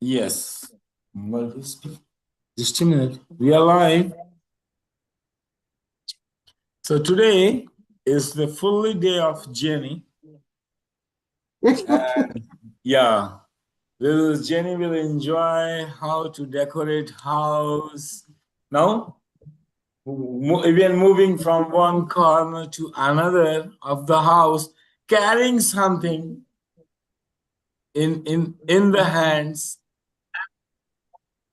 Yes. Well, just a minute. We are live. So today is the fully day of Jenny. And yeah, Jenny will enjoy how to decorate house. No? Even moving from one corner to another of the house, carrying something in the hands,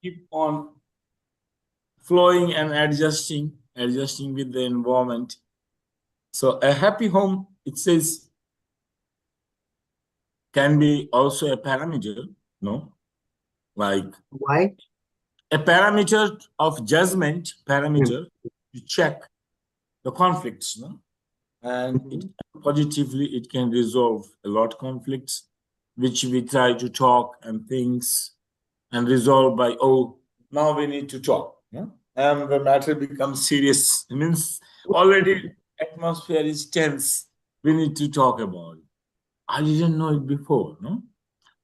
keep on flowing and adjusting with the environment. So a happy home, it says, can be also a parameter, no? Like Why? a parameter of judgment, Mm. parameter to check the conflicts, no? And it Mhm. positively it can resolve a lot conflicts, which we try to talk and things and resolve by, oh, now we need to talk. Yeah? And the matter becomes serious. It means already atmosphere is tense. We need to talk about it. I didn't know it before, no?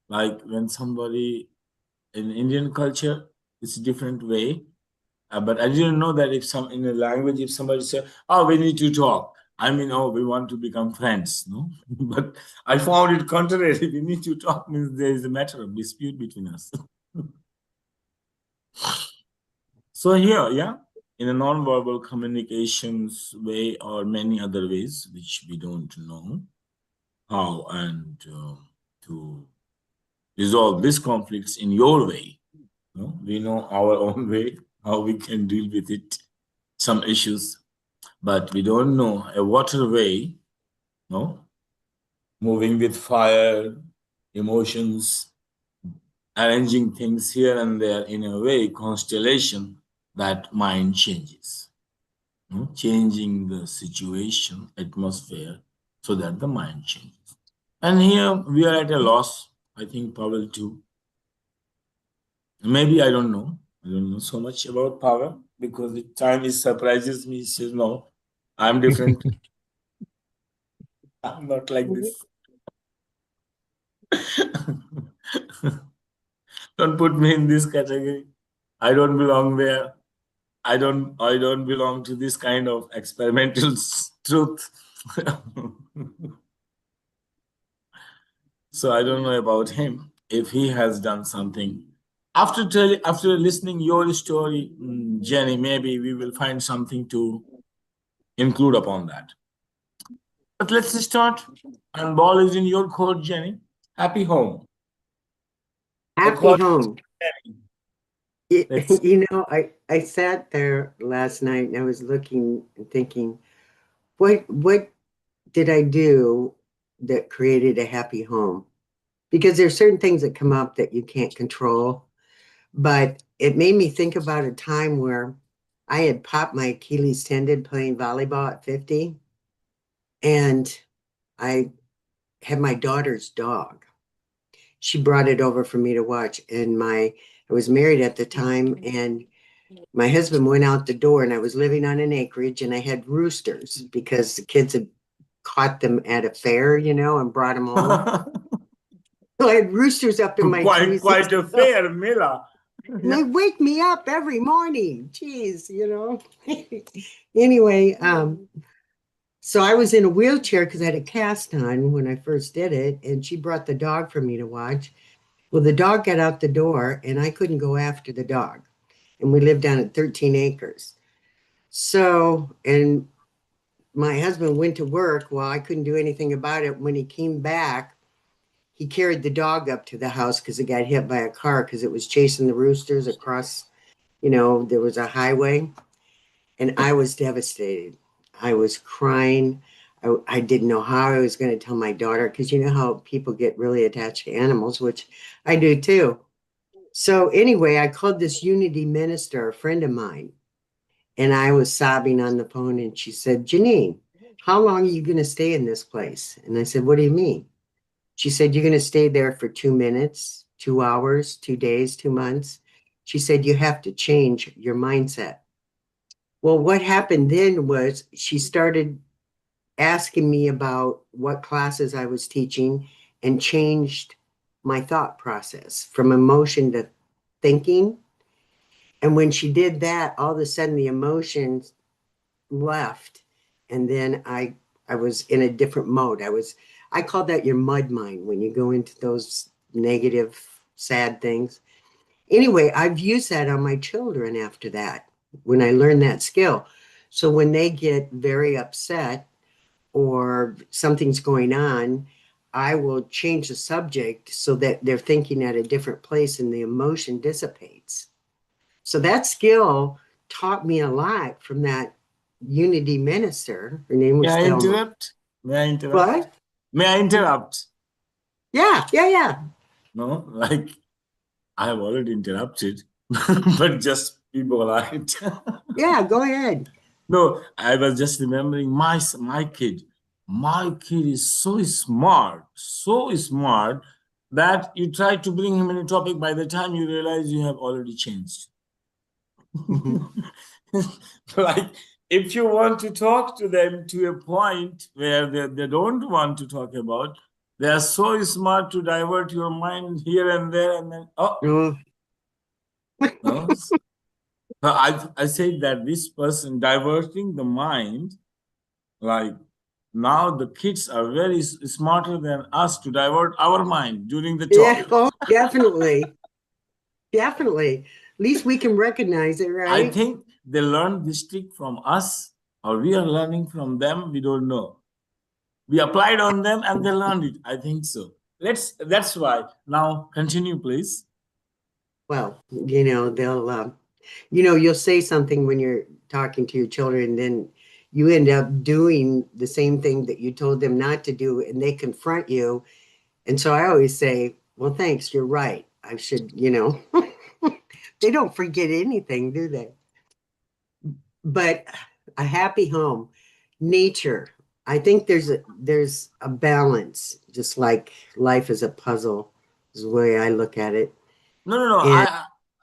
Like when somebody in Indian culture, it's a different way. But I didn't know that if some in a language, if somebody said, "Oh, we need to talk," I mean, "Oh, we want to become friends," no. But I found it contrary. We need to talk means there is a matter of dispute between us. So here, yeah, in a non-verbal communications way or many other ways which we don't know how and to resolve these conflicts in your way. No, we know our own way how we can deal with it, some issues, but we don't know a water way. No, moving with fire, emotions, arranging things here and there in a way, constellation that mind changes. No? Changing the situation, atmosphere, so that the mind changes. And here we are at a loss. I think Pavel too. Maybe I don't know. I don't know so much about power because the time is surprises me. He says, no, I'm different. I'm not like this. Don't put me in this category. I don't belong there. I don't belong to this kind of experimental truth. So I don't know about him if he has done something. After listening your story, Jenny, maybe we will find something to include upon that. But let's start. And ball is in your court, Jenny. Happy home. Happy According home. to Jenny, Y- let's. I sat there last night and I was looking and thinking, what did I do that created a happy home? Because there's certain things that come up that you can't control. But it made me think about a time where I had popped my Achilles tendon playing volleyball at 50, and I had my daughter's dog. She brought it over for me to watch, and I was married at the time, and my husband went out the door, and I was living on an acreage, and I had roosters because the kids had caught them at a fair, and brought them home. So I had roosters up in my Quite a Tuesday. fair, Mila. They Yeah. wake me up every morning. Jeez, Anyway, so I was in a wheelchair because I had a cast on when I first did it, and she brought the dog for me to watch. Well, the dog got out the door, and I couldn't go after the dog. And we lived down at 13 acres. So, and my husband went to work. Well, I couldn't do anything about it. When he came back, he carried the dog up to the house because it got hit by a car because it was chasing the roosters across, there was a highway. And I was devastated. I was crying. I didn't know how I was going to tell my daughter because you know how people get really attached to animals, which I do too. So, anyway, I called this Unity minister, a friend of mine, and I was sobbing on the phone. And she said, Janine, how long are you going to stay in this place? And I said, what do you mean? She said, you're going to stay there for 2 minutes, 2 hours, 2 days, 2 months. She said, you have to change your mindset. Well, what happened then was she started asking me about what classes I was teaching and changed. my thought process from emotion to thinking. And when she did that, all of a sudden the emotions left. And then I was in a different mode. I call that your mud mind when you go into those negative, sad things. Anyway, I've used that on my children after that when I learned that skill. So when they get very upset or something's going on, I will change the subject so that they're thinking at a different place and the emotion dissipates. So that skill taught me a lot from that Unity minister. Her name May was I Thelma. interrupt? May I interrupt? What? May I interrupt? Yeah, yeah, yeah. No, like I have already interrupted, but just be polite. Yeah, go ahead. No, I was just remembering my kid. My kid is so smart that you try to bring him in a topic. By the time you realize you have already changed. Mhm. Like if you want to talk to them to a point where they don't want to talk about, they are so smart to divert your mind here and there, and then Oh, no. So I said that this person diverting the mind, like now the kids are very smarter than us to divert our mind during the yeah, talk. oh, definitely. Definitely. At least we can recognize it, I right? think they learned this trick from us, or we are learning from them. We don't know. We applied on them and they learned it. I think so. That's why. Now continue, please. Well, they'll, you'll say something when you're talking to your children, and then you end up doing the same thing that you told them not to do, and they confront you. And so I always say, well, thanks, you're right. I should, they don't forget anything, do they? But a happy home, nature. I think there's a balance, just like life is a puzzle, is the way I look at it. No, no, no. And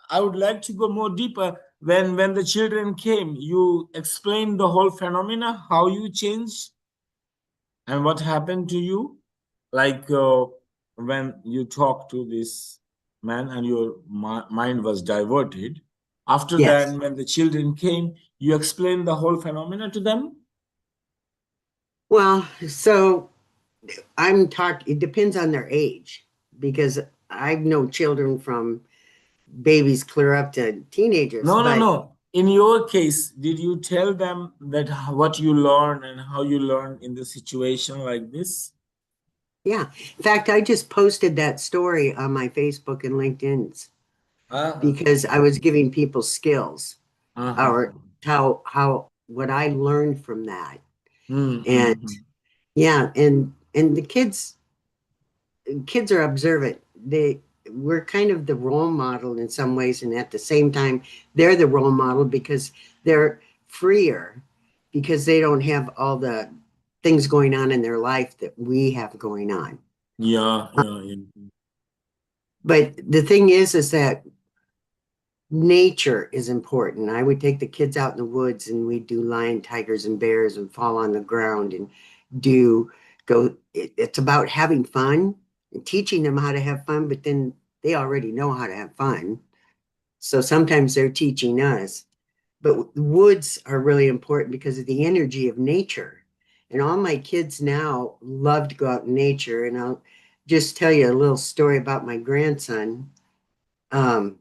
I would like to go more deeper. When the children came, you explained the whole phenomena, how you changed and what happened to you. Like when you talked to this man and your mind was diverted. After that, yes, when the children came, you explained the whole phenomena to them. well, so it depends on their age because I know children from babies clear up to teenagers, No, no, but no. In your case, did you tell them that what you learned and how you learned in the situation like this? yeah. In fact, I just posted that story on my Facebook and LinkedIn's Uh-huh. because I was giving people skills or Uh-huh. how what I learned from that. And Mm-hmm. yeah, and the kids are observant. We're kind of the role model in some ways, and at the same time, they're the role model because they're freer because they don't have all the things going on in their life that we have going on. Yeah, yeah, yeah. But the thing is that nature is important. I would take the kids out in the woods and we'd do lion, tigers, and bears and fall on the ground and do it's about having fun and teaching them how to have fun, but then they already know how to have fun. So sometimes they're teaching us. But woods are really important because of the energy of nature. And all my kids now love to go out in nature. And I'll just tell you a little story about my grandson.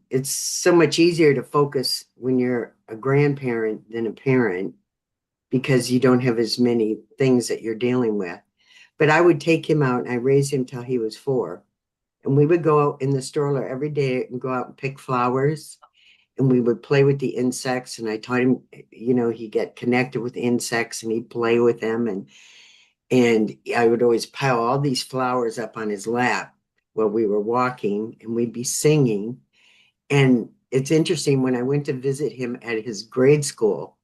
It's so much easier to focus when you're a grandparent than a parent because you don't have as many things that you're dealing with. But I would take him out and I raised him till he was 4. And we would go out in the stroller every day and go out and pick flowers. And we would play with the insects. And I taught him, he'd get connected with insects and he'd play with them. And I would always pile all these flowers up on his lap while we were walking and we'd be singing. And it's interesting when I went to visit him at his grade school,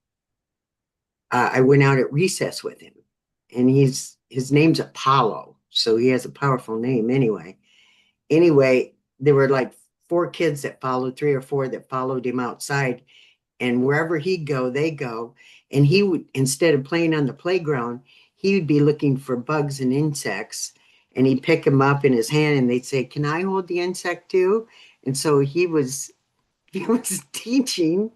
I went out at recess with him, and his name's Apollo, so he has a powerful name anyway. Anyway, there were like 4 kids that followed, 3 or 4 that followed him outside, and wherever he'd go, they go. And he would, instead of playing on the playground, he would be looking for bugs and insects. and he'd pick him up in his hand and they'd say, "Can I hold the insect too?" And so he was teaching,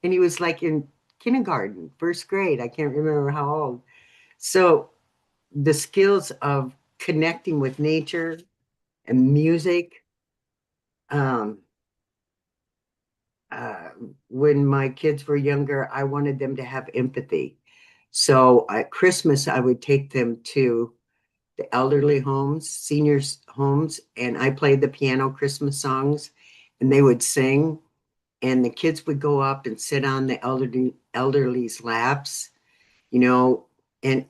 and he was like in kindergarten, first grade. I can't remember how old. So the skills of connecting with nature and music. Um, uh, when my kids were younger, I wanted them to have empathy. So at Christmas, I would take them to the elderly homes, seniors' homes, and I played the piano Christmas songs, and they would sing, and the kids would go up and sit on the elderly's laps, you know, and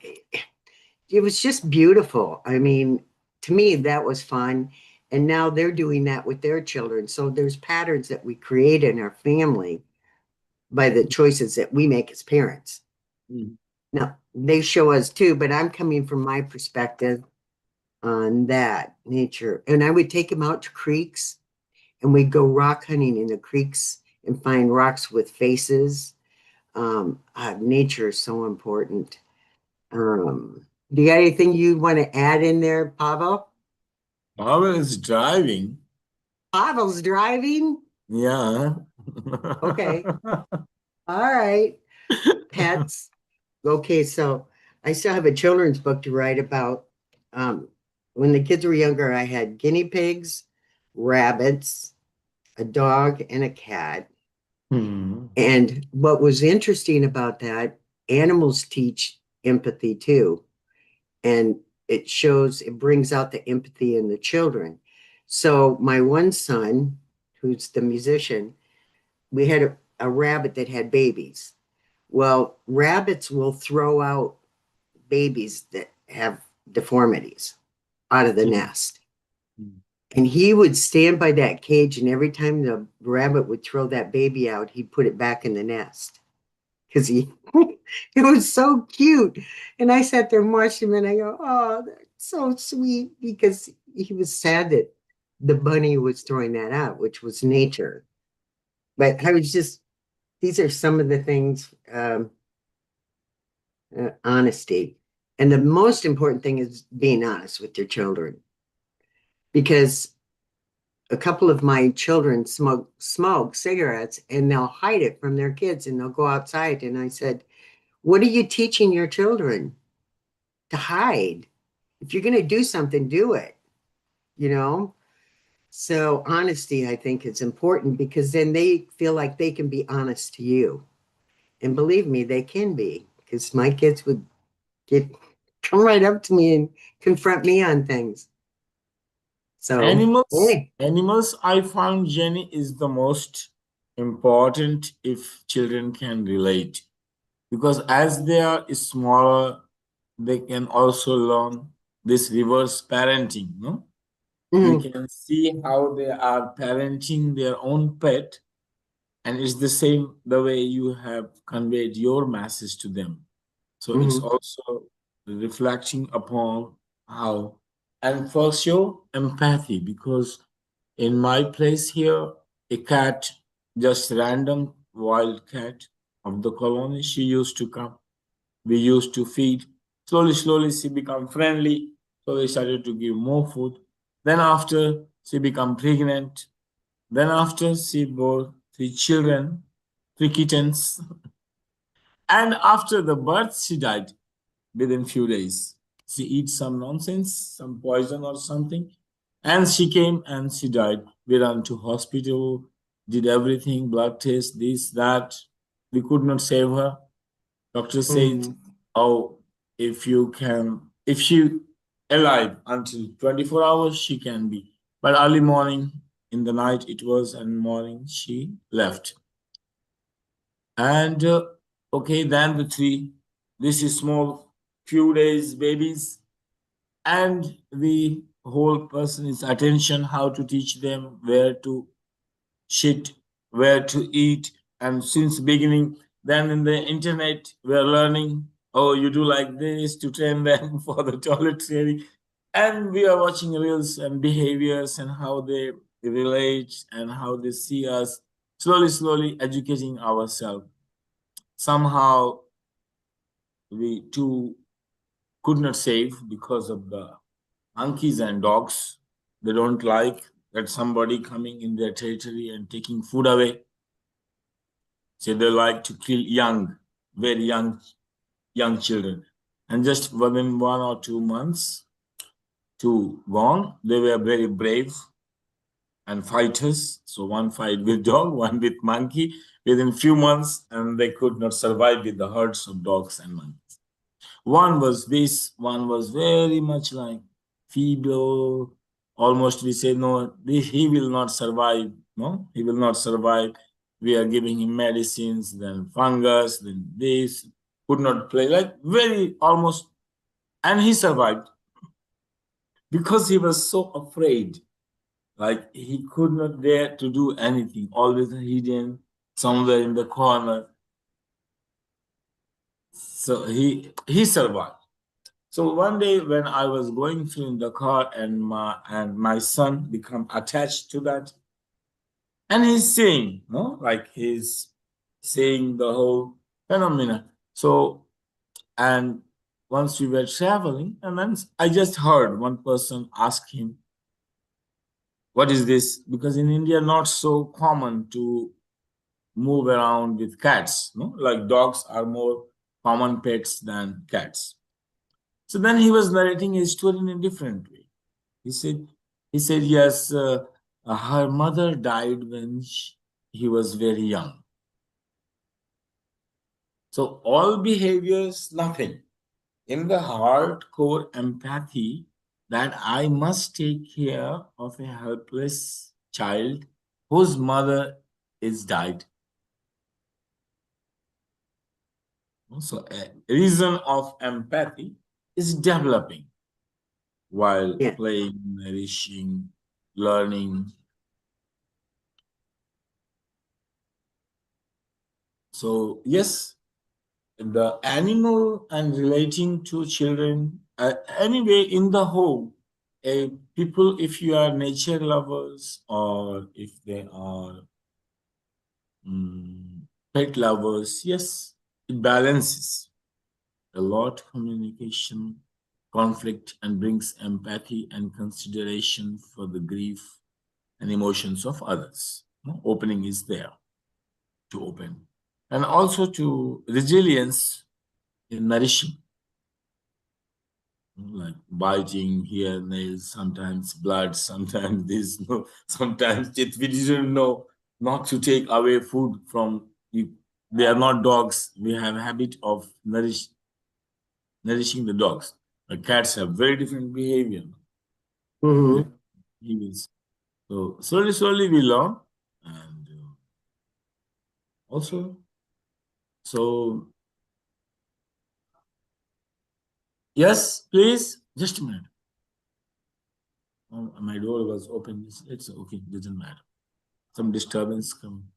it was just beautiful. I mean, to me, that was fun. And now they're doing that with their children. So there's patterns that we create in our family by the choices that we make as parents. Mm. Now, they show us too, but I'm coming from my perspective on that nature. And I would take them out to creeks and we'd go rock hunting in the creeks and find rocks with faces. Nature is so important. Do you got anything you want to add in there, Pavel? Pavel is driving. Pavel's driving? Yeah. Okay. All right. Pets. Okay, so I still have a children's book to write about. Um, when the kids were younger, I had guinea pigs, rabbits, a dog, and a cat. Hmm. And what was interesting about that, animals teach empathy too. And it brings out the empathy in the children. So my one son, who's the musician, we had a rabbit that had babies. Well, rabbits will throw out babies that have deformities out of the Hmm. nest. And he would stand by that cage, and every time the rabbit would throw that baby out, he'd put it back in the nest because he it was so cute. And I sat there and watched him, and I go, "Oh, that's so sweet," because he was sad that the bunny was throwing that out, which was nature. But I was just these are some of the things. Honesty. And the most important thing is being honest with your children because a couple of my children smoke cigarettes and they'll hide it from their kids and they'll go outside. And I said, "What are you teaching your children to hide? If you're going to do something, do it, you know?" So honesty, I think, is important because then they feel like they can be honest to you. And believe me, they can be because my kids would get come right up to me and confront me on things. So, Animals, hey. animals, I found Jenny is the most important if children can relate. Because as they are smaller, they can also learn this reverse parenting. No, you Mm-hmm, can see how they are parenting their own pet, and it's the same the way you have conveyed your message to them. So it's mm-hmm, also reflecting upon how, and for sure, empathy, because in my place here, a cat, just random wild cat of the colony, she used to come. We used to feed. Slowly, slowly, she became friendly. So we started to give more food. Then after, she became pregnant. Then after, she bore three children, three kittens. And after the birth, she died within few days. She eat some nonsense, some poison or something, and she came and she died. We ran to hospital, did everything, blood test, this, that. We could not save her. Doctor said, mm-hmm. "Oh, if she alive until 24 hours, she can be. But early morning, in the night it was, and morning she left. And okay, then the three, this is small, few days babies, and the whole person is attention, how to teach them where to shit, where to eat, and since beginning, then in the internet we're learning, oh, you do like this to train them for the toilet training, and we are watching reels and behaviors and how they relate and how they see us, slowly, slowly educating ourselves. Somehow we too could not save because of the monkeys and dogs. They don't like that somebody coming in their territory and taking food away. So they like to kill young, very young children. And just within 1 or 2 months to gone, they were very brave and fighters. So one fight with dog, one with monkey within few months, and they could not survive with the herds of dogs and monkeys. One was this, one was very much like feeble. Almost we say, no, he will not survive. No, he will not survive. We are giving him medicines, then fungus, then this, could not play, like very almost, and he survived because he was so afraid. Like he could not dare to do anything, always hidden somewhere in the corner. So he survived. So one day when I was going through in the car and my son become attached to that, and he's saying, no, like he's saying the whole phenomena. So and once we were traveling, and then I just heard one person ask him, "What is this?" Because in India, not so common to move around with cats. No, like dogs are more common pets than cats. So then he was narrating his story in a different way. He said, he said, yes, her mother died when he was very young. So all behaviors, nothing. In the hardcore empathy that I must take care of a helpless child whose mother is died. So a reason of empathy is developing while Yeah. playing, nourishing, learning. So yes, the animal and relating to children anyway in the whole, people, if you are nature lovers or if they are mm, pet lovers, yes, it balances a lot communication, conflict, and brings empathy and consideration for the grief and emotions of others. No, opening is there to open, and also to resilience in nourishing, like biting here, nails, sometimes blood, sometimes this, no, sometimes it, we didn't know not to take away food from you. They are not dogs. We have a habit of nourishing the dogs. But cats have very different behavior. Very Hmm. behaviors. So slowly we learn, and also, so yes, please, just a minute. Oh, my door was open. It's okay. Doesn't matter. Some disturbance come.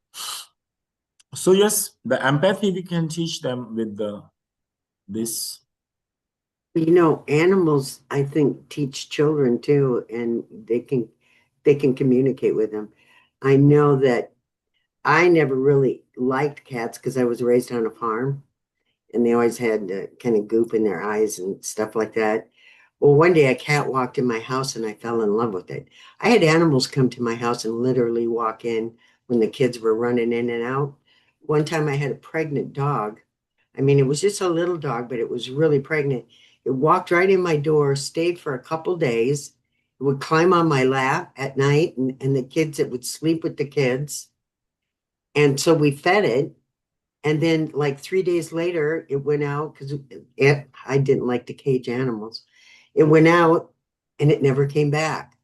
So yes, the empathy we can teach them with the this. Animals, I think, teach children too, and they can communicate with them. I know that I never really liked cats because I was raised on a farm, and they always had kind of goop in their eyes and stuff like that. Well, one day a cat walked in my house and I fell in love with it. I had animals come to my house and literally walk in when the kids were running in and out. One time I had a pregnant dog. I mean, it was just a little dog, but it was really pregnant. It walked right in my door, stayed for a couple days. It would climb on my lap at night, and the kids, it would sleep with the kids. And so we fed it. And then, like 3 days later, it went out because I didn't like to cage animals. It went out and it never came back.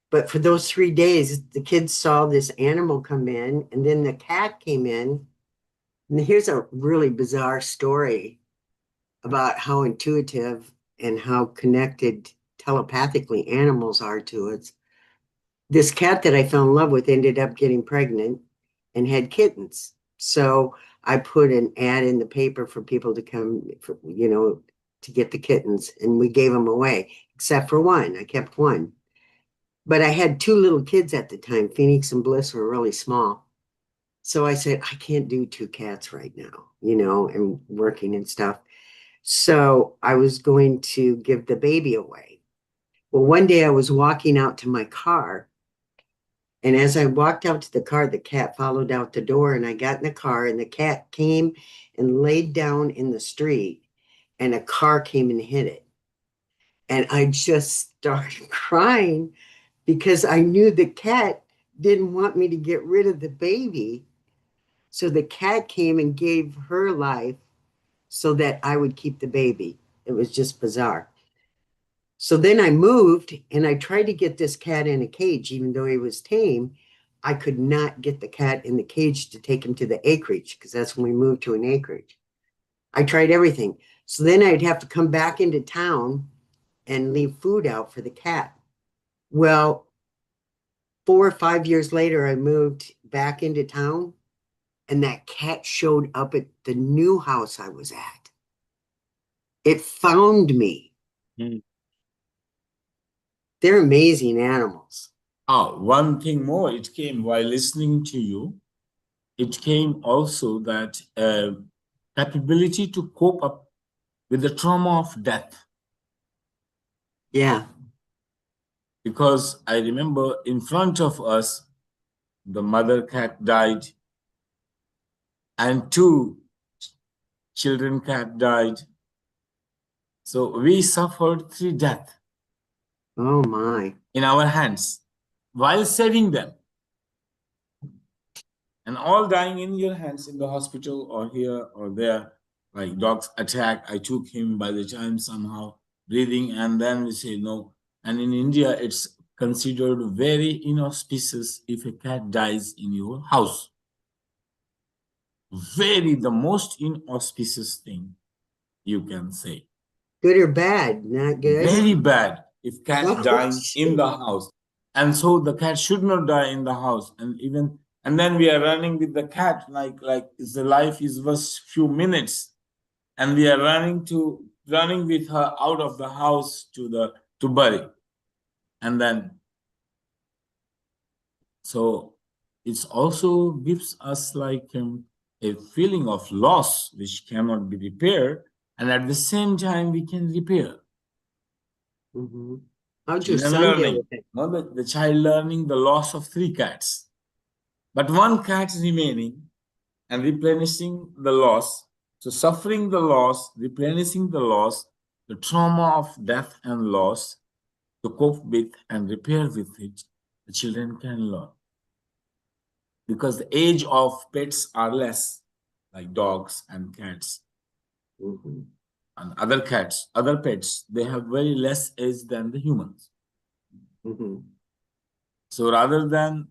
But for those 3 days, the kids saw this animal come in, and then the cat came in. And here's a really bizarre story about how intuitive and how connected telepathically animals are to us. This cat that I fell in love with ended up getting pregnant and had kittens. So I put an ad in the paper for people to come, to get the kittens, and we gave them away, except for one. I kept one. But I had two little kids at the time. Phoenix and Bliss were really small. So I said, I can't do two cats right now, and working and stuff. So I was going to give the baby away. Well, one day I was walking out to my car, and as I walked out to the car, the cat followed out the door, and I got in the car, and the cat came and laid down in the street, and a car came and hit it. And I just started crying because I knew the cat didn't want me to get rid of the baby. So the cat came and gave her life so that I would keep the baby. It was just bizarre. So then I moved and I tried to get this cat in a cage, even though he was tame. I could not get the cat in the cage to take him to the acreage because that's when we moved to an acreage. I tried everything. So then I'd have to come back into town and leave food out for the cat. Well, 4 or 5 years later, I moved back into town and that cat showed up at the new house I was at. It found me. Mm. They're amazing animals. One thing more, it came while listening to you. It came also that capability to cope up with the trauma of death. Yeah. Because I remember in front of us, the mother cat died, and two children cat died. So we suffered three deaths Oh my. in our hands while saving them, and all dying in your hands in the hospital or here or there. Like dogs attack, I took him by the time somehow breathing, and then we say no. And in India, it's considered very inauspicious if a cat dies in your house. Very the most inauspicious thing you can say. Good or bad? Not good. Very bad if cat Oh, dying in shit. the house. And so the cat should not die in the house. And then we are running with the cat like the life is just few minutes. And we are running with her out of the house to bury. And then so it also gives us like a feeling of loss which cannot be repaired. And at the same time we can repair. Mm-hmm. How'd your Children son deal learning, with it? no, the child learning the loss of three cats, but one cat remaining and replenishing the loss. So suffering the loss, replenishing the loss, the trauma of death and loss, to cope with and repair with it, the children can learn. Because the age of pets are less, like dogs and cats Mm-hmm. and other cats, other pets, they have very less age than the humans. Mm-hmm. So rather than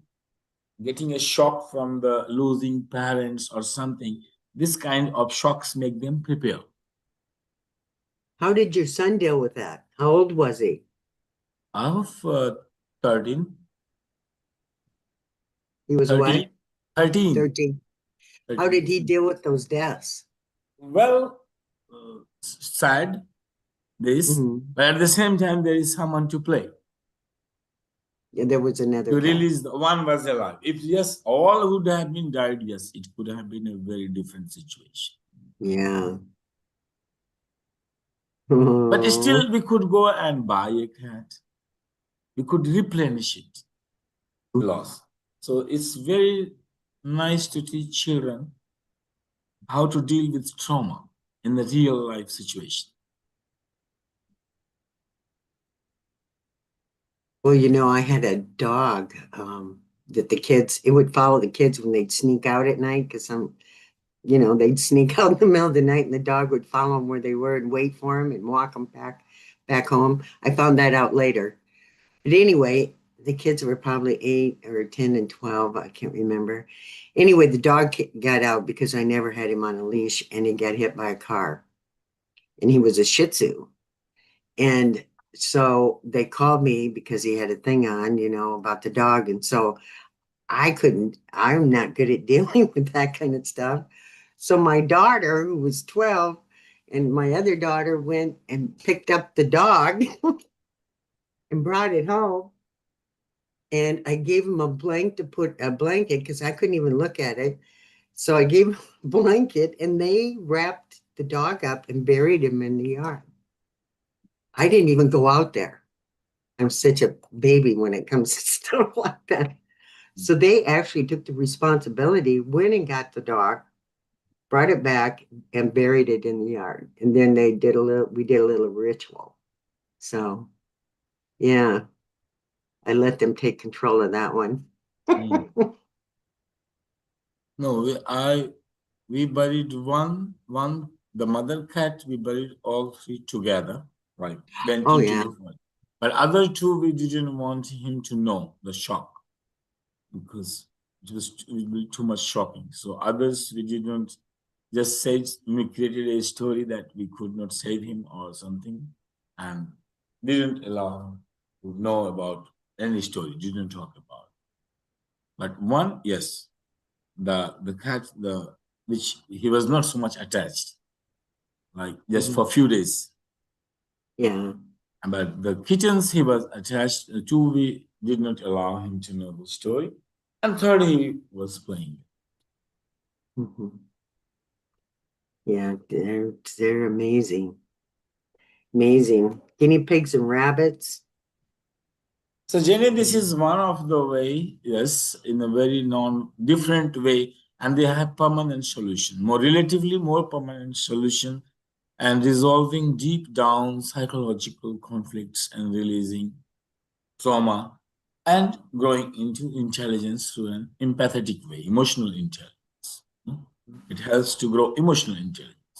getting a shock from the losing parents or something, this kind of shocks make them prepare. How did your son deal with that? How old was he? Of 13, He was 13, what? 13, 13. How 13. did he deal with those deaths? Well, sad, this, Mm-hmm. but at the same time, there is someone to play. Yeah, there was another To cat. release the one was alive. If yes, all would have been died, yes, it could have been a very different situation. Yeah. But Oh. still, we could go and buy a cat. We could replenish it. Loss. So it's very nice to teach children how to deal with trauma in the real life situation. Well, I had a dog that the kids, it would follow the kids when they'd sneak out at night because they'd sneak out in the middle of the night and the dog would follow them where they were and wait for them and walk them back home. I found that out later. But anyway, the kids were probably 8 or 10 and 12. I can't remember. Anyway, the dog got out because I never had him on a leash and he got hit by a car. And he was a Shih Tzu. And so they called me because he had a thing on, about the dog. And so I'm not good at dealing with that kind of stuff. So my daughter, who was 12, and my other daughter went and picked up the dog and brought it home. And I gave him a blanket because I couldn't even look at it. So I gave him a blanket and they wrapped the dog up and buried him in the yard. I didn't even go out there. I'm such a baby when it comes to stuff like that. So they actually took the responsibility, went and got the dog, brought it back, and buried it in the yard. And then we did a little ritual. So yeah, I let them take control of that one. Mm. No, we buried the mother cat, we buried all three together, right? Went Oh into yeah. the forest. But other two, we didn't want him to know the shock because it would be too much shocking. So others, we didn't just said, we created a story that we could not save him or something and didn't allow him to know about any story, didn't talk about it. But one, yes, the cat, which he was not so much attached, like just Mhm. for a few days. Yeah. But the kittens he was attached to, we did not allow him to know the story. And third, he was playing. Mhm. Yeah, they're amazing. Amazing. Guinea pigs and rabbits. So, Jenny, this Mm. is one of the way, yes, in a very non-different way, and they have permanent solution, more relatively more permanent solution, and resolving deep down psychological conflicts and releasing trauma and growing into intelligence through an empathetic way, emotional intelligence. It helps to grow emotional intelligence.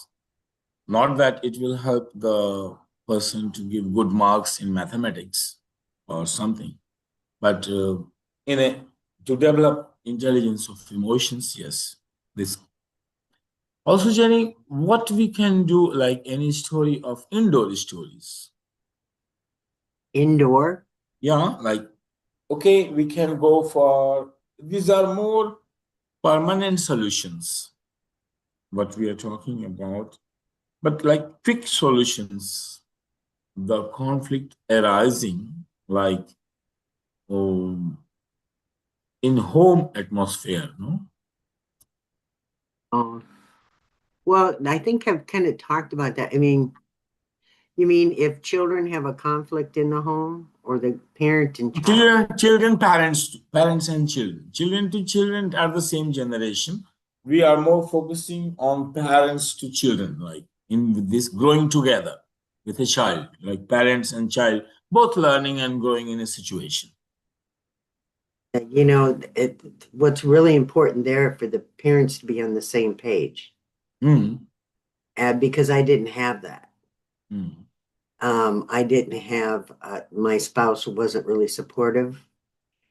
Not that it will help the person to give good marks in mathematics or something, but in a to develop intelligence of emotions, yes. This also, Jenny, what we can do, like any story of indoor stories. Indoor. Yeah, like okay, we can go for these are more permanent solutions, what we are talking about, but like quick solutions, the conflict arising like um, in home atmosphere, no? Oh, well, I think I've kind of talked about that. I mean, you mean if children have a conflict in the home or the parent and child? Children, parents and children. Children to children are the same generation. We are more focusing on parents to children, like in this growing together with a child, like parents and child, both learning and growing in a situation. What's really important there for the parents to be on the same page, Mm, because I didn't have that. mm, I didn't have my spouse wasn't really supportive.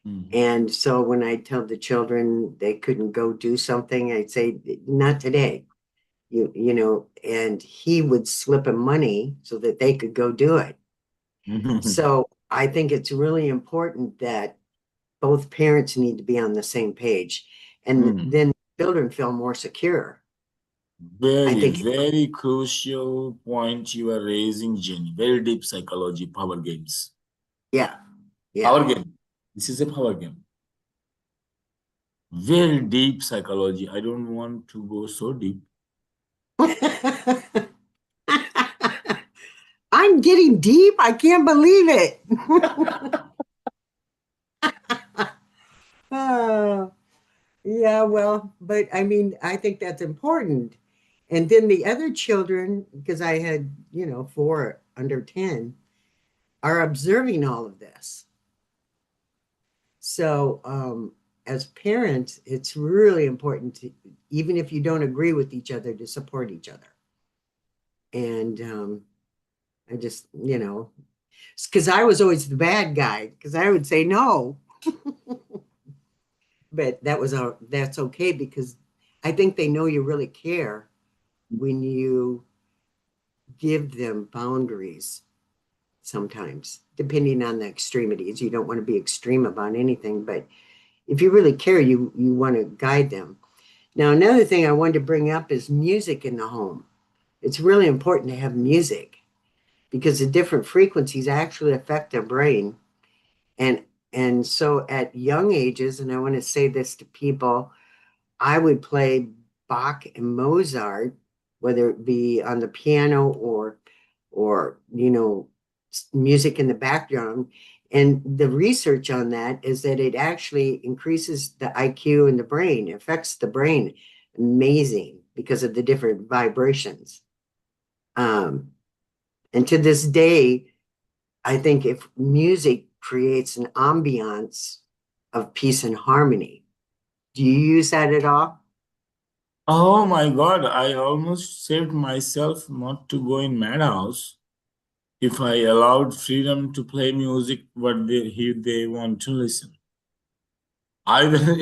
mm, And so when I tell the children they couldn't go do something, I'd say, not today. And he would slip them money so that they could go do it. mm. So I think it's really important that both parents need to be on the same page. And Mm. then children feel more secure. I Very, think, very crucial point you are raising, Jenny. Very deep psychology, power games. yeah, yeah. Power game. This is a power game. Very deep psychology. I don't want to go so deep. I'm getting deep. I can't believe it. Oh, yeah, well, but I mean, I think that's important. And then the other children, because I had, four under 10, are observing all of this. So, as parents, it's really important to, even if you don't agree with each other, to support each other. And I just, because I was always the bad guy, because I would say no, but that's okay because I think they know you really care when you give them boundaries sometimes, depending on the extremities. You don't want to be extreme about anything, but if you really care, you want to guide them. Now, another thing I wanted to bring up is music in the home. It's really important to have music because the different frequencies actually affect their brain. And and so at young ages, and I want to say this to people, I would play Bach and Mozart, whether it be on the piano or music in the background. And the research on that is that it actually increases the IQ in the brain, it affects the brain. Amazing because of the different vibrations. Um, and to this day, I think if music creates an ambiance of peace and harmony, do you use that at all? Oh my God, I almost saved myself not to go in madhouse if I allowed freedom to play music what they want to listen. Either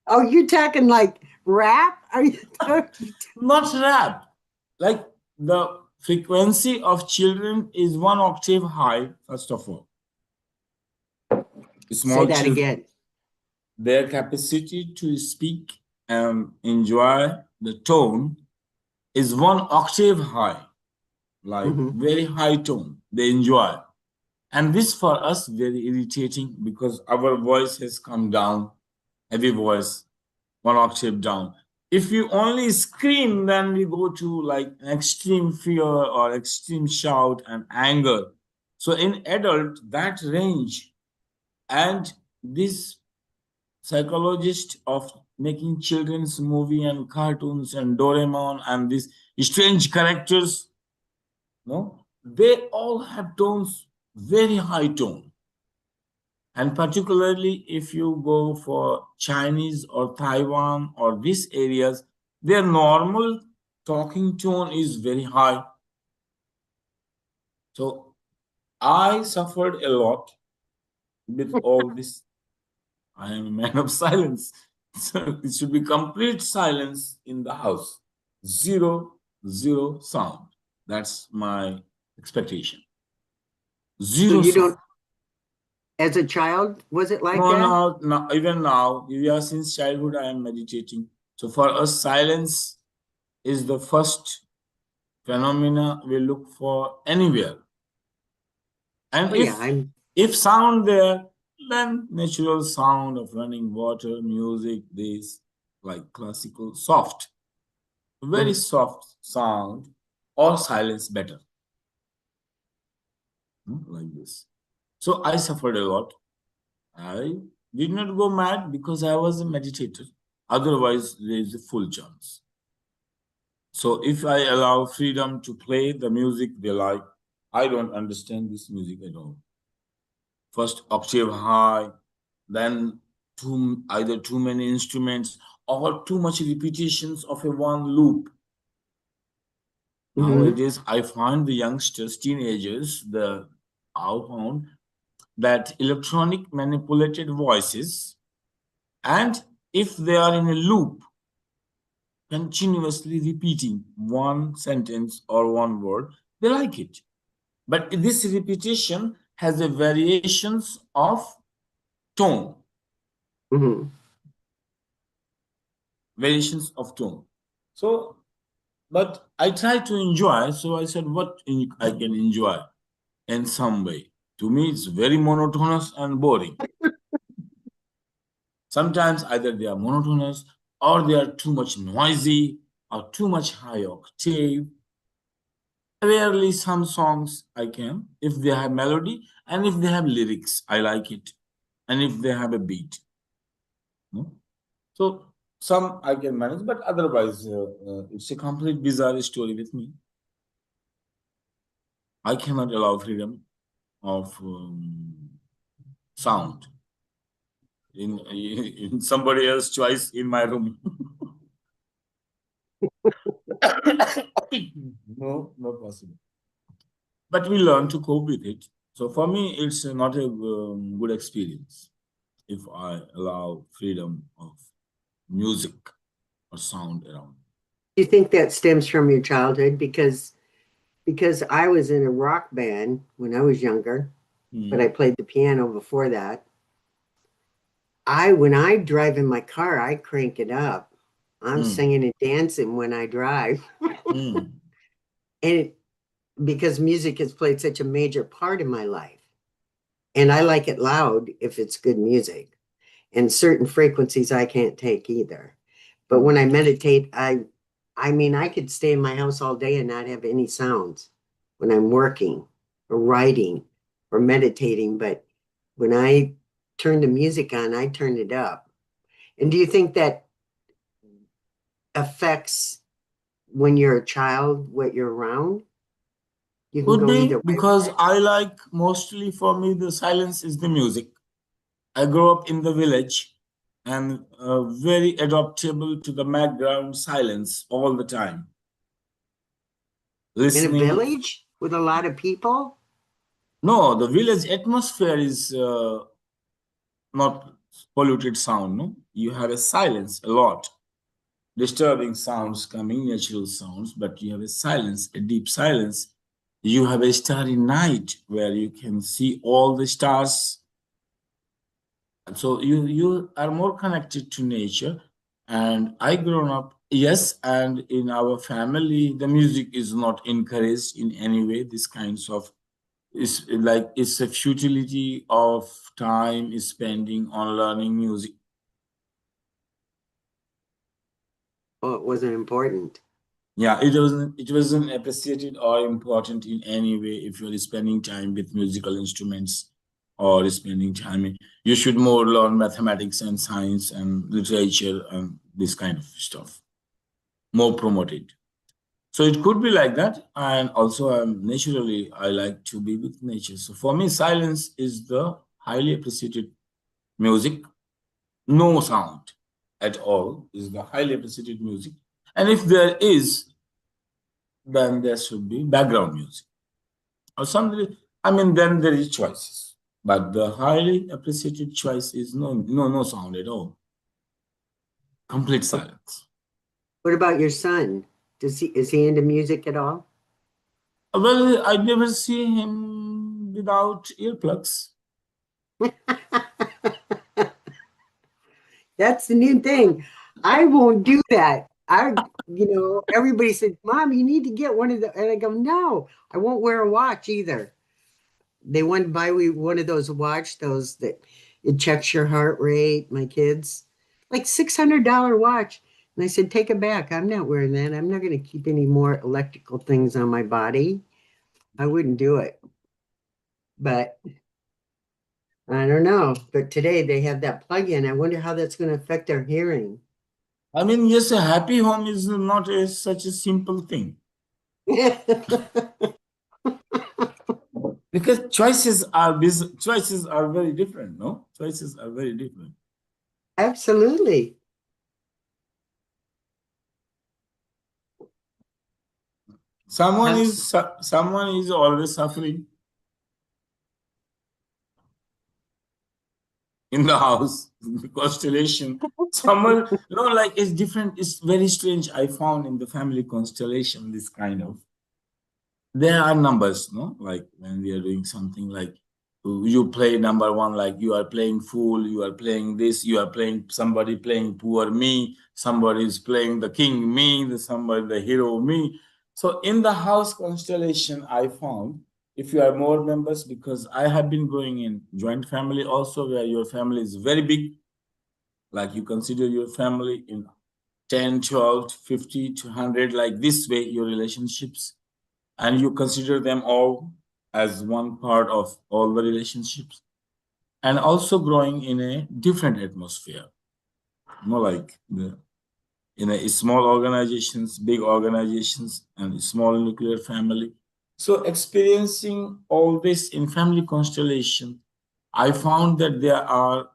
Oh, you're talking like rap? Are you talking? not rap, like the frequency of children is one octave high, first of all. Say Small that children, again. their capacity to speak and enjoy the tone is one octave high, like Hmm. very high tone. They enjoy. And this for us very irritating because our voice has come down, heavy voice, one octave down. If you only scream, then we go to like an extreme fear or extreme shout and anger. So in adult, that range and this psychologist of making children's movie and cartoons and Doraemon and these strange characters, no, they all have tones, very high tone. And particularly if you go for Chinese or Taiwan or these areas, their normal talking tone is very high. So I suffered a lot with all this. I am a man of silence. So it should be complete silence in the house. Zero, zero sound. That's my expectation. So Zero you sound. don't, as a child, was it like No, that? no, no, even now, yeah, since childhood, I am meditating. So for us, silence is the first phenomena we look for anywhere. And Oh yeah, I'm if sound there, then natural sound of running water, music, this like classical, soft, very mhm. soft sound, or silence better, like this. So I suffered a lot. I did not go mad because I was a meditator. Otherwise, there is a full chance. So if I allow freedom to play the music they like, I don't understand this music at all. First octave high, then either too many instruments or too much repetitions of a one loop. Mhm. Nowadays, I find the youngsters, teenagers, I found that electronic manipulated voices, and if they are in a loop, continuously repeating one sentence or one word, they like it. But this repetition has a variations of tone, Mhm. variations of tone. So, but I try to enjoy. So I said, I can enjoy in some way. To me, it's very monotonous and boring. Sometimes either they are monotonous or they are too much noisy or too much high octave. Rarely some songs I can, if they have melody and if they have lyrics, I like it. And if they have a beat. No? So some I can manage, but otherwise it's a complete bizarre story with me. I cannot allow freedom of sound in somebody else's choice in my room. No, not possible. But we learn to cope with it. So for me, it's not a good experience if I allow freedom of music or sound around. Do you think that stems from your childhood? Because I was in a rock band when I was younger, but I Mm, played the piano before that. I when I drive in my car, I crank it up. I'm mm, singing and dancing when I drive. mm, And because music has played such a major part in my life. And I like it loud if it's good music. And certain frequencies I can't take either. But when I mm. meditate, I mean I could stay in my house all day and not have any sounds when I'm working or writing or meditating, but when I turned the music on, I turned it up. And do you think that affects when you're a child what you're around? You can Could go be either way with because it. I like, mostly for me, the silence is the music. I grew up in the village and very adaptable to the background silence all the time. In a Listening. village with a lot of people? No, the village atmosphere is not polluted sound. No, you have a silence a lot, disturbing sounds coming, natural sounds, but you have a silence, a deep silence. You have a starry night where you can see all the stars. So you are more connected to nature. And I grown up, yes, and in our family, the music is not encouraged in any way. This kinds of, it's like it's a futility of time is spending on learning music. Oh, it wasn't important. Yeah, it wasn't appreciated or important in any way. If you're spending time with musical instruments or spending time you should more learn mathematics and science and literature and this kind of stuff, more promoted. So it could be like that. And also, naturally, I like to be with nature. So for me, silence is the highly appreciated music. No sound at all is the highly appreciated music. And if there is, then there should be background music or something. I mean, then there is choices. But the highly appreciated choice is no sound at all. Complete What, silence. what about your son? Is he into music at all? Well, I never see him without earplugs. That's the new thing. I won't do that. Everybody said, Mom, you need to get one of the, and I go, no, I won't wear a watch either. They want to buy me one of those watch, those that it checks your heart rate, my kids. Like $600 watch. And I said, take it back. I'm not wearing that. I'm not going to keep any more electrical things on my body. I wouldn't do it. But I don't know. But today they have that plug-in. I wonder how that's going to affect their hearing. I mean, yes, a happy home is not such a simple thing because choices are very different. No, choices are very different. Absolutely. Someone is always suffering in the house. The constellation. Someone, like it's different. It's very strange. I found in the family constellation this kind of, there are numbers, no? Like when we are doing something like you play number one, like you are playing fool, you are playing this, you are playing somebody playing poor me, somebody is playing the king me, somebody the hero me. So in the house constellation, I found if you are more members, because I have been growing in joint family also, where your family is very big, like you consider your family in 10, 12, 50 to 100, like this way, your relationships and you consider them all as one part of all the relationships and also growing in a different atmosphere, more like the in a small organizations, big organizations, and small nuclear family. So experiencing all this in family constellation, I found that there are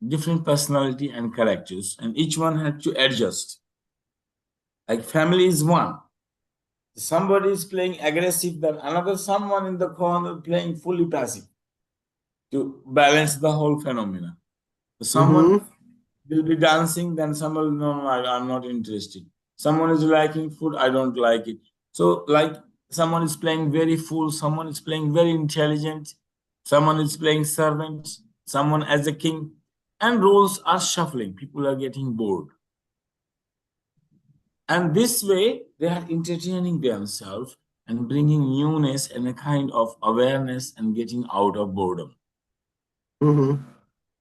different personality and characters, and each one had to adjust. Like family is one, somebody is playing aggressive, then another someone in the corner playing fully passive to balance the whole phenomena. Someone Mm-hmm. will be dancing, then someone, no, no, I'm not interested. Someone is liking food, I don't like it. So, like, someone is playing very full, someone is playing very intelligent, someone is playing servant, someone as a king, and roles are shuffling. People are getting bored. And this way, they are entertaining themselves and bringing newness and a kind of awareness and getting out of boredom. Mm-hmm.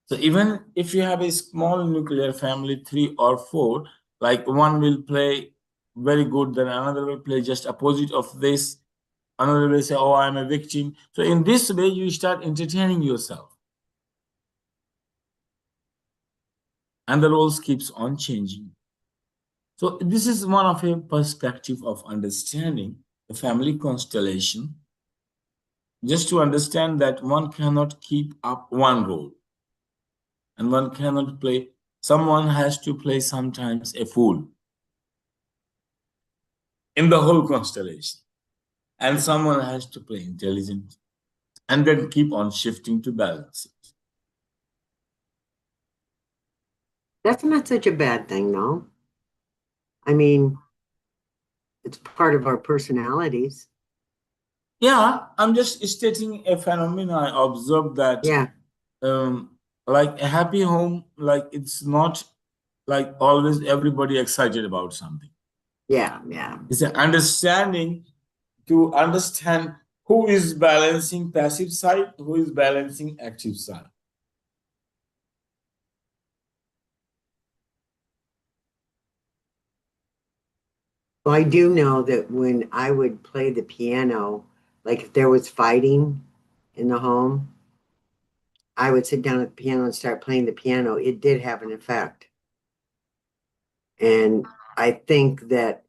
So even if you have a small nuclear family, three or four, like one will play very good, then another will play just opposite of this. Another way say, oh, I'm a victim. So in this way, you start entertaining yourself. And the roles keeps on changing. So this is one of a perspective of understanding the family constellation, just to understand that one cannot keep up one role and one cannot play. Someone has to play sometimes a fool in the whole constellation, and someone has to play intelligent and then keep on shifting to balance it. That's not such a bad thing, though. I mean, it's part of our personalities. Yeah, I'm just stating a phenomenon. I observed that Yeah, like a happy home, like it's not like always everybody excited about something. yeah, yeah. It's an understanding to understand who is balancing passive side, who is balancing active side. Well, I do know that when I would play the piano, like if there was fighting in the home, I would sit down at the piano and start playing the piano. It did have an effect. And I think that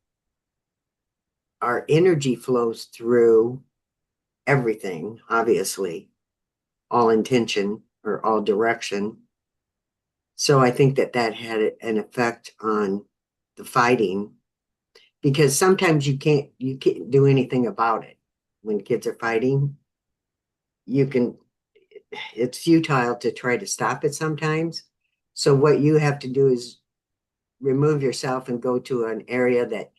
our energy flows through everything, obviously, all intention or all direction. So I think that that had an effect on the fighting because sometimes you can't do anything about it when kids are fighting. You can It's futile to try to stop it sometimes. So what you have to do is remove yourself and go to an area that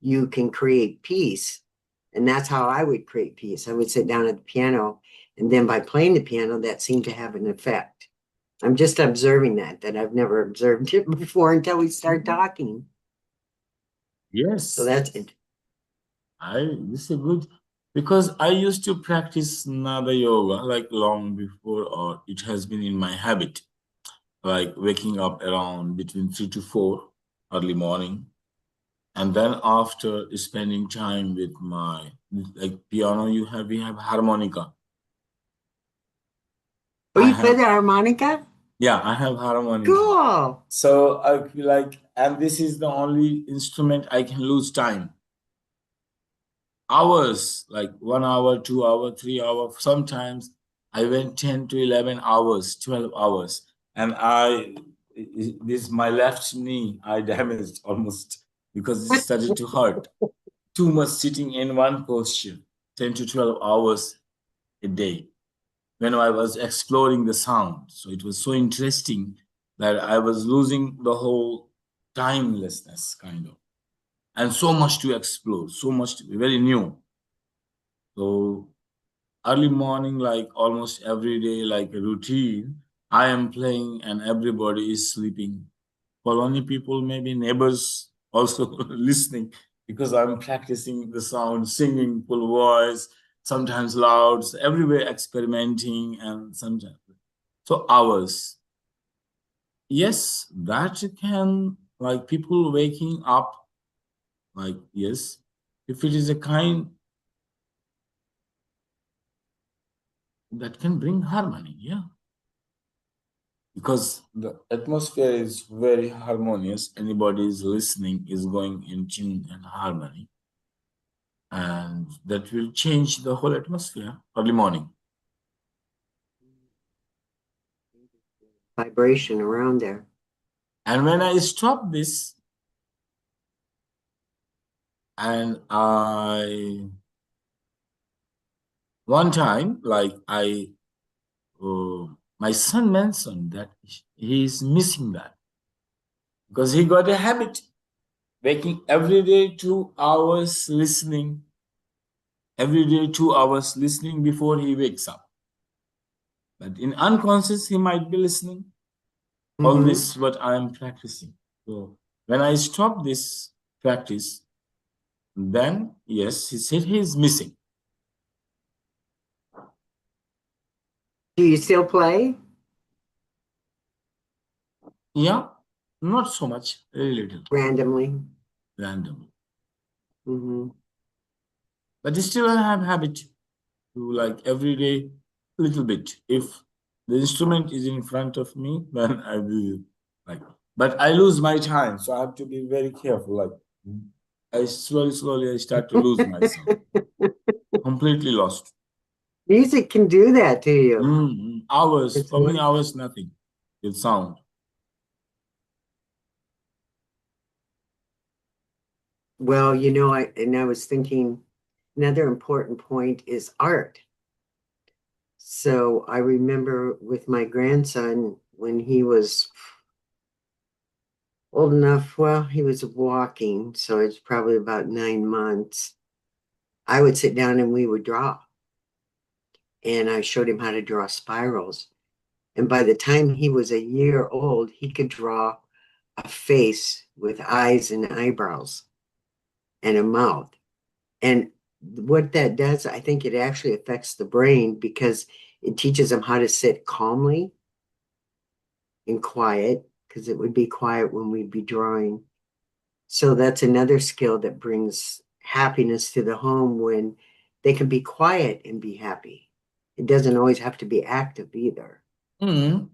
you can create peace. And that's how I would create peace. I would sit down at the piano, and then by playing the piano, that seemed to have an effect. I'm just observing that I've never observed it before until we start talking. So Yes, that's it. this is a good because I used to practice Nada yoga like long before, or it has been in my habit, like waking up around between 3 to 4 early morning. And then after spending time with my like piano, we have harmonica. Oh, I you play have the harmonica? yeah, I have harmonica. Cool. So I feel like, and this is the only instrument I can lose time. Hours, like 1 hour, 2 hour, 3 hour. Sometimes I went 10 to 11 hours, 12 hours. And this, my left knee, I damaged almost because it started to hurt. Too much sitting in one posture, 10 to 12 hours a day when I was exploring the sound. So it was so interesting that I was losing the whole timelessness kind of, and so much to explore, so much to be very new. So early morning, like almost every day, like a routine, I am playing and everybody is sleeping. Colony people, maybe neighbors also listening because I'm practicing the sound, singing full voice, sometimes loud, so everywhere experimenting and sometimes. So hours. Yes, that can, like people waking up, like, yes, if it is a kind that can bring harmony, yeah. Because the atmosphere is very harmonious. Anybody is listening is going in tune and harmony. And that will change the whole atmosphere early morning. Vibration around there. And when I stop this and one time, like my son mentioned that he is missing that because he got a habit waking every day 2 hours listening, every day 2 hours listening before he wakes up. But in unconscious, he might be listening. All Mm-hmm. this what I am practicing. So when I stop this practice, then yes, he said he is missing. Do you still play Yeah, not so much, very little, randomly? random. Mm-hmm. But still I have habit to like every day, little bit. If the instrument is in front of me, then I will like, but I lose my time. So I have to be very careful. Like I slowly I start to lose myself. Completely lost. Music can do that to you. Hours, It's for me, wonderful. hours, nothing. With sound. Well, I was thinking another important point is art. So I remember with my grandson when he was old enough, well, he was walking, so it's probably about 9 months. I would sit down and we would draw. And I showed him how to draw spirals. And by the time he was a year old, he could draw a face with eyes and eyebrows and a mouth. And what that does, I think it actually affects the brain because it teaches them how to sit calmly and quiet, because it would be quiet when we'd be drawing. So that's another skill that brings happiness to the home when they can be quiet and be happy. It doesn't always have to be active either. Mm.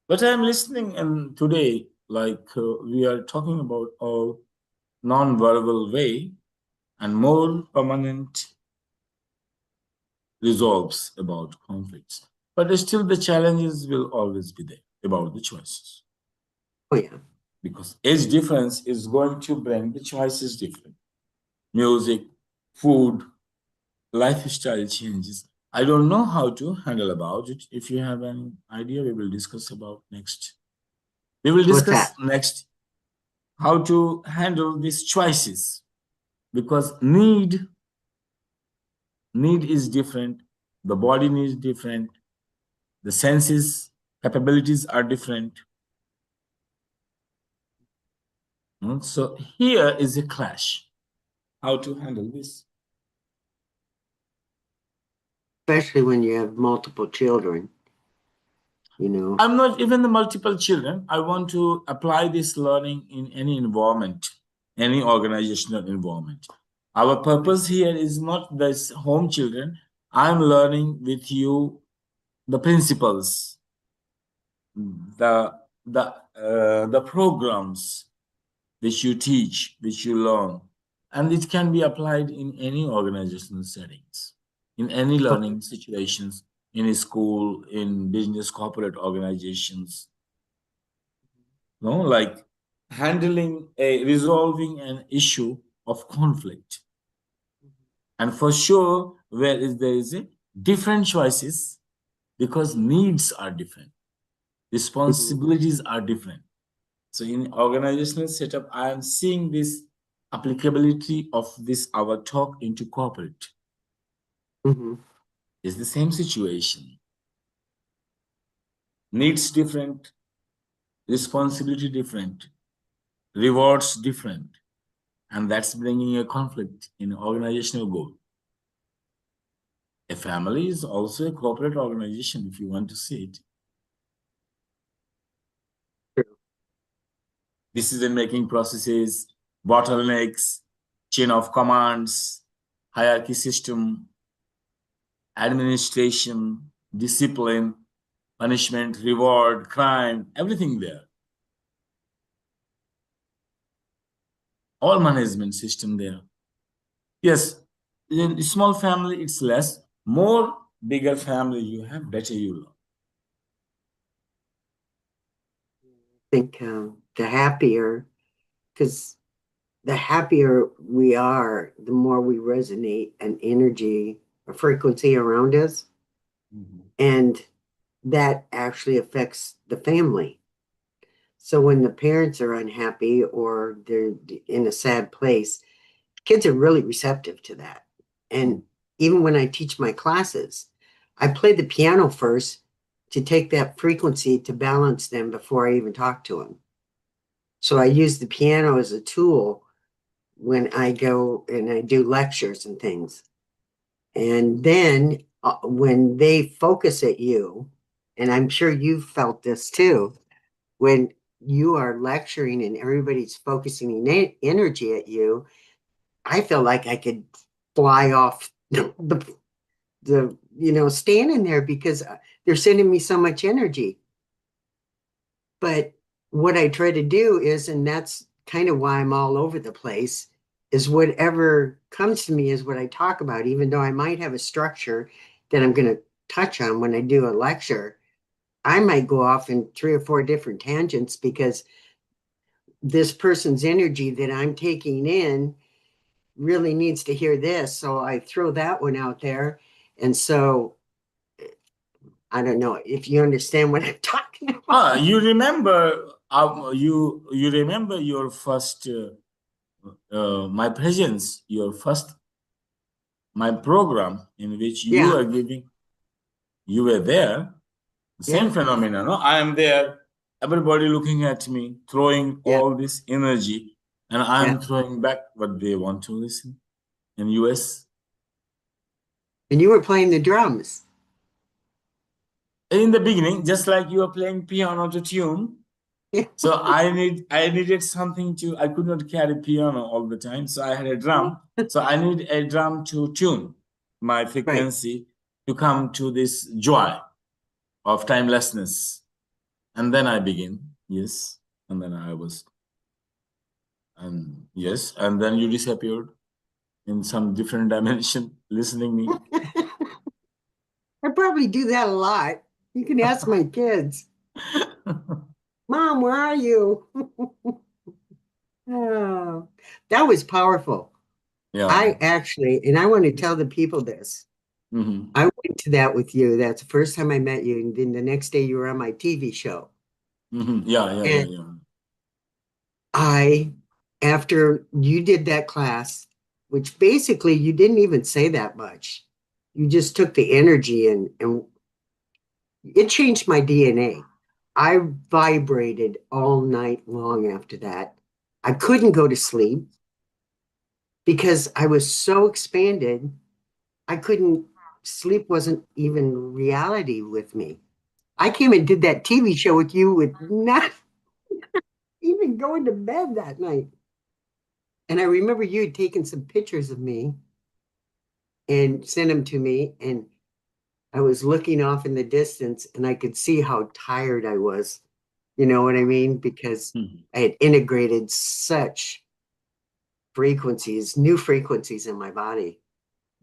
But I'm listening, and today, like we are talking about a non-verbal way and more permanent resolves about conflicts. But still, the challenges will always be there about the choices Oh, yeah. because age difference is going to bring the choices different. Music, food, lifestyle changes. I don't know how to handle about it. If you have an idea, we will discuss about next. We will What's discuss that? next how to handle these choices because need is different, the body needs different, the senses capabilities are different. So here is a clash. How to handle this? Especially when you have multiple children, you know. I'm not even the multiple children. I want to apply this learning in any environment, any organizational environment. Our purpose here is not this home children. I'm learning with you the principles, the the programs which you teach, which you learn, and it can be applied in any organizational settings, in any Okay. learning situations, in a school, in business, corporate organizations. No, like handling a resolving an issue of conflict, and for sure, where is there is a different choices because needs are different, Mhm. responsibilities are different. So in organizational setup, I am seeing this applicability of this our talk into corporate. Mhm. It's the same situation. Needs different, responsibility different, rewards different, and that's bringing a conflict in organizational goal. A family is also a corporate organization if you want to see it. True. Decision making processes, bottlenecks, chain of commands, hierarchy system, administration, discipline, punishment, reward, crime, everything there. All management system there. Yes, in a small family, it's less. More bigger family you have, better you learn. I think the happier, because the happier we are, the more we resonate an energy, a frequency around us. Mhm. And that actually affects the family. So when the parents are unhappy or they're in a sad place, kids are really receptive to that. And even when I teach my classes, I play the piano first to take that frequency to balance them before I even talk to them. So I use the piano as a tool when I go and I do lectures and things. And then when they focus at you, and I'm sure you've felt this too, when you are lecturing and everybody's focusing energy at you, I feel like I could fly off the standing there because they're sending me so much energy. But what I try to do is, and that's kind of why I'm all over the place, is whatever comes to me is what I talk about, even though I might have a structure that I'm going to touch on when I do a lecture. I might go off in three or four different tangents because this person's energy that I'm taking in really needs to hear this. So I throw that one out there. And so I don't know if you understand what I'm talking about. You remember you remember your first my presence, your first my program in which you Yeah, were giving, you were there. Same yeah, phenomenon. No? I am there. Everybody looking at me, throwing yeah, all this energy, and I yeah. am throwing back what they want to listen. In US, And you were playing the drums. in the beginning, just like you are playing piano to tune. Yeah, So I needed something to. I could not carry piano all the time, so I had a drum. So I need a drum to tune my right. frequency to come to this joy of timelessness. And then I begin, yes. And then I was, and yes, and then you disappeared in some different dimension, listening me. I probably do that a lot. You can ask my kids, Mom, where are you? Oh, that was powerful. Yeah. I actually, and I want to tell the people this. Hmm. I went to that with you. That's the first time I met you. And then the next day you were on my TV show. Hmm. Yeah, yeah, yeah, And yeah. I, after you did that class, which basically you didn't even say that much, you just took the energy and it changed my DNA. I vibrated all night long after that. I couldn't go to sleep because I was so expanded. I couldn't, sleep wasn't even reality with me. I came and did that TV show with you with not even going to bed that night. And I remember you had taken some pictures of me and sent them to me. And I was looking off in the distance and I could see how tired I was. You know what I mean? Because Mhm. I had integrated such frequencies, new frequencies in my body.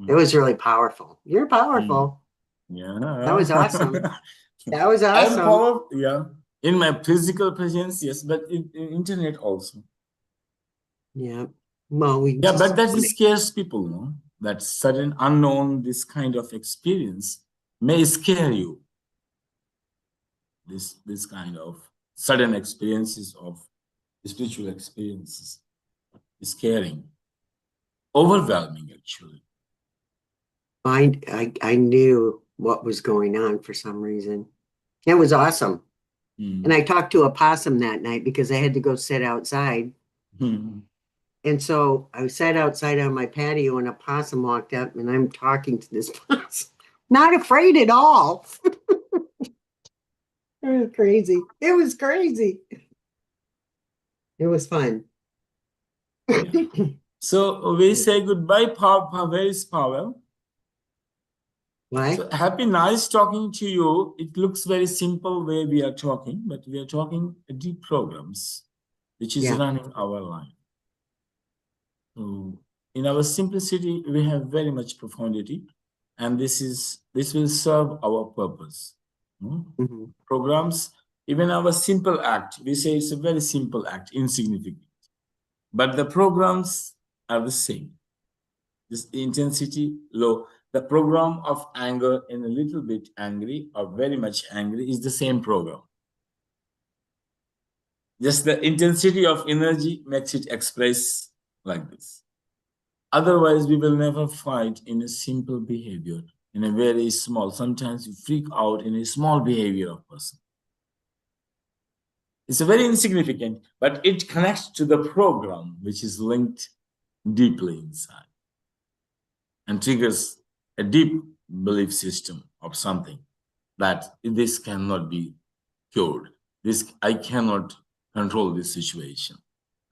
It Mhm. was really powerful. You're Mhm. powerful. That was awesome. Yeah. That was I am awesome. power, yeah. In my physical presence, yes, but in internet also. Yeah. Well, we Yeah, just but that scares people, no? That sudden unknown, this kind of experience may scare you. This kind of sudden experiences of spiritual experiences is scaring, overwhelming actually. I knew what was going on for some reason. It was awesome. And I Mm. talked to a possum that night because I had to go sit outside. Mm. And so I sat outside on my patio and a possum walked up and I'm talking to this possum. Not afraid at all. It was crazy. It was crazy. It was fun. Yeah. So we say goodbye, Where is Pavel? Why? So happy, nice talking to you. It looks very simple way we are talking, but we are talking deep programs, which is Yeah. running our life. So in our simplicity, we have very much profundity, and this will serve our purpose. Hmm? Mhm. Programs, even our simple act, we say it's a very simple act, insignificant, but the programs are the same. This intensity low. The program of anger in a little bit angry or very much angry is the same program. Just the intensity of energy makes it express like this. Otherwise, we will never fight in a simple behavior, in a very small. Sometimes we freak out in a small behavior of person. It's a very insignificant, but it connects to the program, which is linked deeply inside and triggers a deep belief system of something that this cannot be cured. This I cannot control this situation,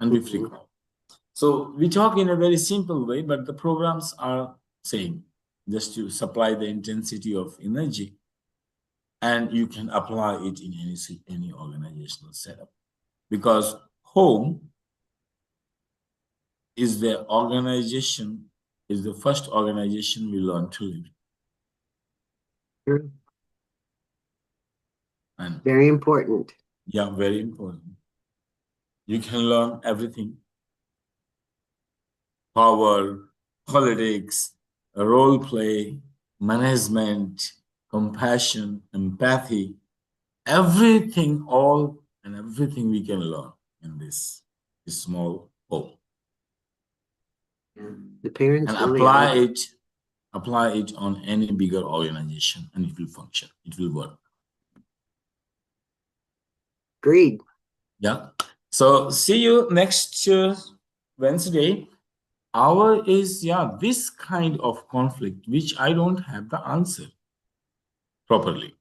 and we freak Mhm. out. So we talk in a very simple way, but the programs are same, just to supply the intensity of energy, and you can apply it in any organizational setup, because home is the organization, is the first organization we learn to live. True. And Very important. yeah, very important. You can learn everything: power, politics, role play, management, compassion, empathy, everything, all and everything we can learn in this small home. The parents And really are. apply it on any bigger organization, and it will function, it will work. Agreed. Yeah. So see you next Wednesday. Our is, yeah, this kind of conflict which I don't have the answer properly,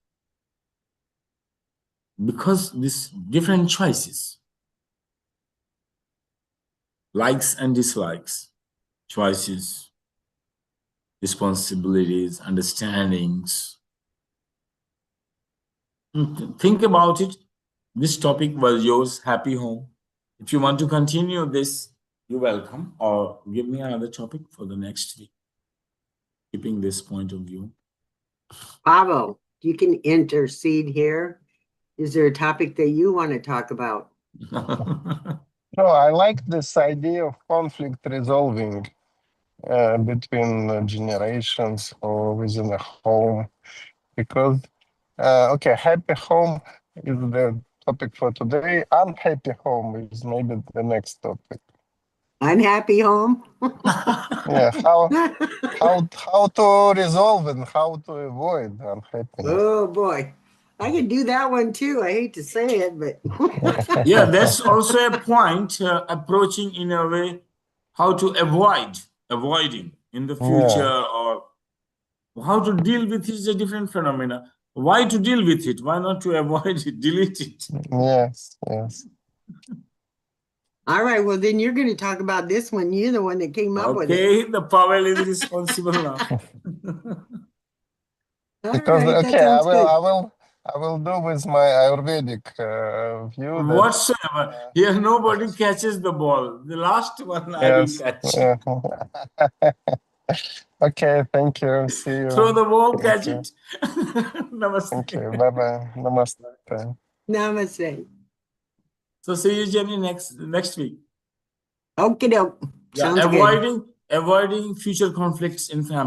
because this different choices, likes and dislikes, choices, responsibilities, understandings. Think about it. This topic was yours, happy home. If you want to continue this, you're welcome, or give me another topic for the next week, keeping this point of view. Pavel, you can intercede here. Is there a topic that you want to talk about? No, I like this idea of conflict resolving between generations or within a home, because okay, happy home is the topic for today. Unhappy home is maybe the next topic. Unhappy home? Yeah, how to resolve and how to avoid unhappiness. Oh boy. I could do that one too. I hate to say it, but Yeah, that's also a point, approaching in a way how to avoiding in the future, Yeah, or how to deal with it is a different phenomena. Why to deal with it? Why not to avoid it, delete it? yes, yes. all right. Well, then you're going to talk about this one. You're the one that came up with it. Okay, the Pavel is responsible now. All Because right. That okay, sounds good. I will do with my Ayurvedic view that Whatsoever. Here, nobody catches the ball. The last one I will yes. catch. Okay, thank you. See Throw you. the ball, Thank catch you. it. Thank you. Namaste. Bye bye. Namaste. Namaste. So see you, Jenny, next week. Okie doke. Yeah, Sounds good. avoiding future conflicts in family.